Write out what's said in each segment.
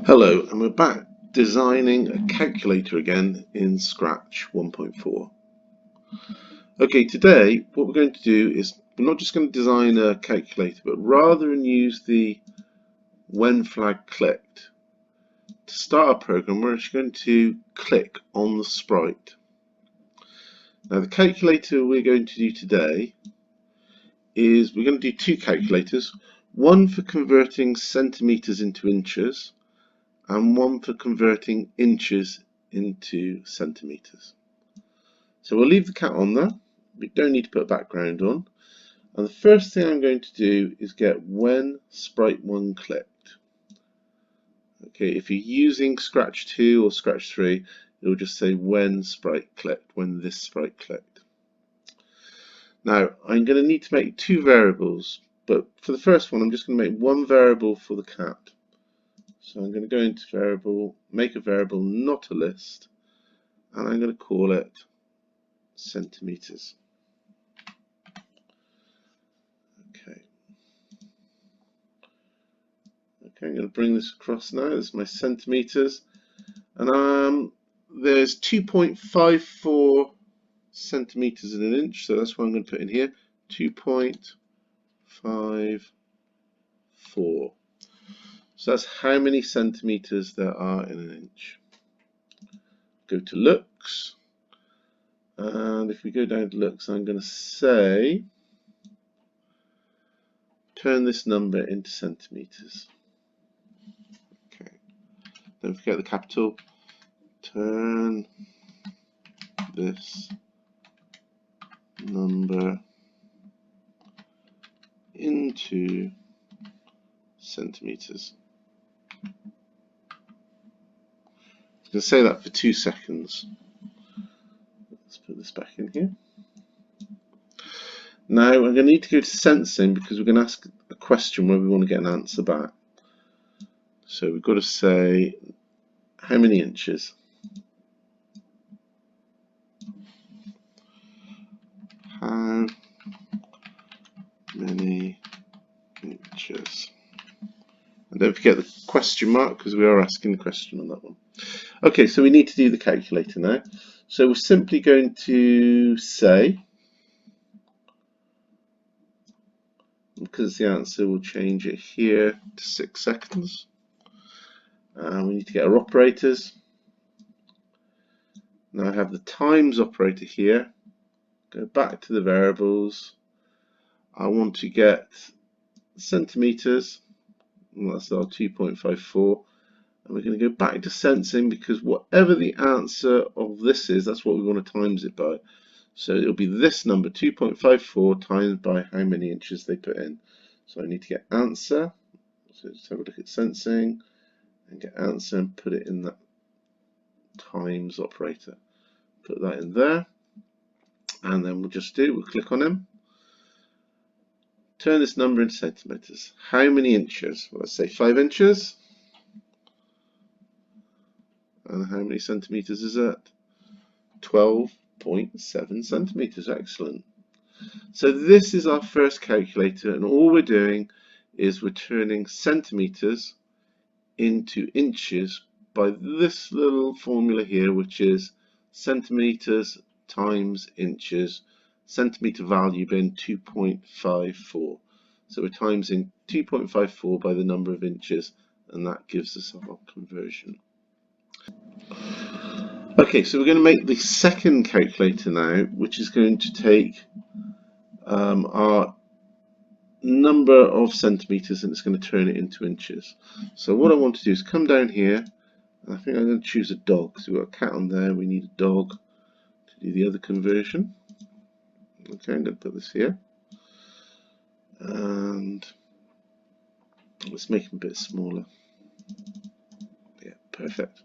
Hello, and we're back designing a calculator again in Scratch 1.4. Okay, today what we're going to do is we're not just going to design a calculator, but rather than use the when flag clicked. To start our program, we're actually going to click on the sprite. Now the calculator we're going to do today is we're going to do two calculators, one for converting centimeters into inches and one for converting inches into centimeters. So we'll leave the cat on there. We don't need to put a background on. And the first thing I'm going to do is get when sprite1 clicked. Okay, if you're using Scratch 2 or Scratch 3, it'll just say when sprite clicked, when this sprite clicked. Now, I'm going to need to make two variables, but for the first one, I'm just going to make one variable for the cat. So I'm going to go into variable, make a variable, not a list, and I'm going to call it centimeters. Okay, I'm going to bring this across now. This is my centimeters, and there's 2.54 centimeters in an inch, so that's what I'm going to put in here. 2.54. So that's how many centimeters there are in an inch. Go to looks, and if we go down to looks, I'm going to say turn this number into centimeters. Okay, don't forget the capital. Turn this number into centimeters. I'm going to say that for 2 seconds. Let's put this back in here. Now we're going to need to go to sensing because we're going to ask a question where we want to get an answer back. So we've got to say how many inches. How many inches? And don't forget the question mark because we are asking the question on that one. Okay, so we need to do the calculator now. So we're simply going to say, because the answer will change it here to 6 seconds. We need to get our operators. Now I have the times operator here. Go back to the variables. I want to get centimeters, and that's our 2.54. And we're going to go back to sensing because whatever the answer of this is, that's what we want to times it by. So it'll be this number, 2.54, times by how many inches they put in. So I need to get answer. So let's have a look at sensing and get answer and put it in that times operator. Put that in there. And then we'll click on him. Turn this number into centimeters. How many inches? Well, let's say 5 inches. And how many centimeters is that? 12.7 centimeters. Excellent. So this is our first calculator, and all we're doing is we're turning centimeters into inches by this little formula here, which is centimeters times inches, centimeter value being 2.54. So we're timesing 2.54 by the number of inches, and that gives us our conversion. Okay, so we're going to make the second calculator now, which is going to take our number of centimeters and it's going to turn it into inches. So what I want to do is come down here, and I think I'm going to choose a dog. So we've got a cat on there, we need a dog to do the other conversion. Okay, I'm going to put this here, and let's make him a bit smaller. Yeah, perfect.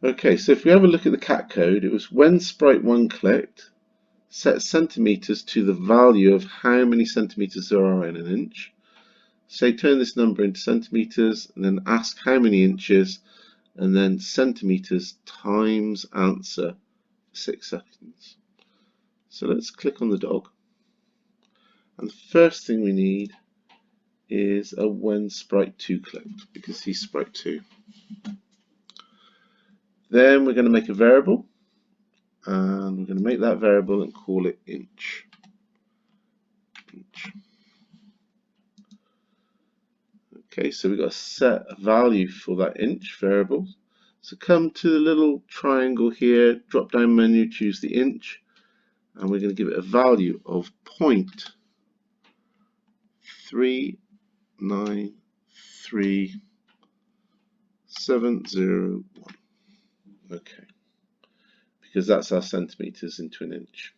Okay, so if we have a look at the cat code, it was when sprite1 clicked, set centimeters to the value of how many centimeters there are in an inch. Say turn this number into centimeters and then ask how many inches, and then centimeters times answer for 6 seconds. So let's click on the dog, and the first thing we need is a when sprite2 clicked, because he's sprite2. Then we're going to make a variable, and we're going to make that variable and call it inch. Okay, so we've got to set a value for that inch variable. So come to the little triangle here, drop down menu, choose the inch, and we're going to give it a value of 0.393701. Okay, because that's our centimeters into an inch.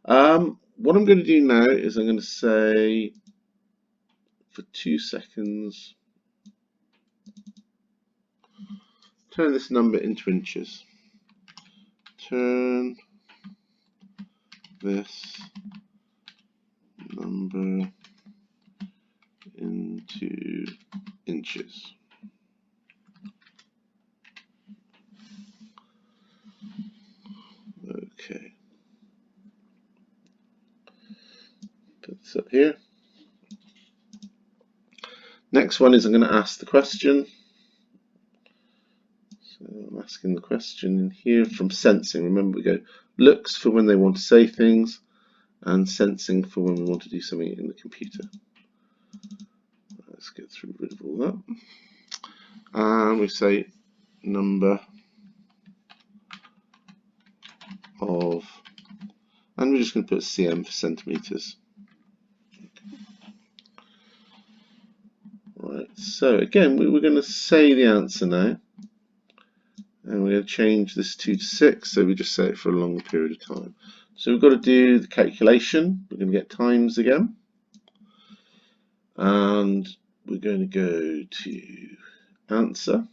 What I'm going to do now is I'm going to say for 2 seconds, turn this number into inches. Turn this number into inches. Okay. Put this up here. Next one is I'm going to ask the question. So I'm asking the question in here from sensing. Remember, we go looks for when they want to say things, and sensing for when we want to do something in the computer. Let's get rid of all that. And we say number of, and we're just going to put cm for centimeters. Right, so again, we're going to say the answer now. And we're going to change this 2 to 6, so we just say it for a longer period of time. So we've got to do the calculation. We're going to get times again. And we're going to go to answer,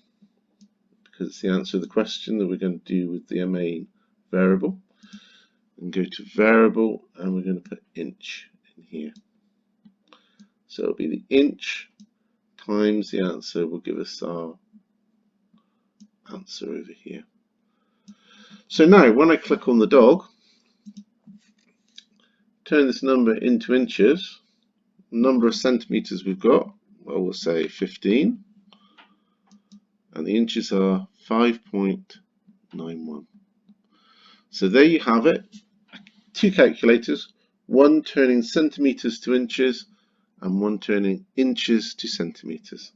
because it's the answer to the question that we're going to do with the main variable. And go to variable, and we're going to put inch in here. So it'll be the inch times the answer will give us our answer over here. So now when I click on the dog, turn this number into inches, number of centimeters we've got, well, we'll say 15, and the inches are 5.91. So there you have it, 2 calculators, one turning centimeters to inches and one turning inches to centimeters.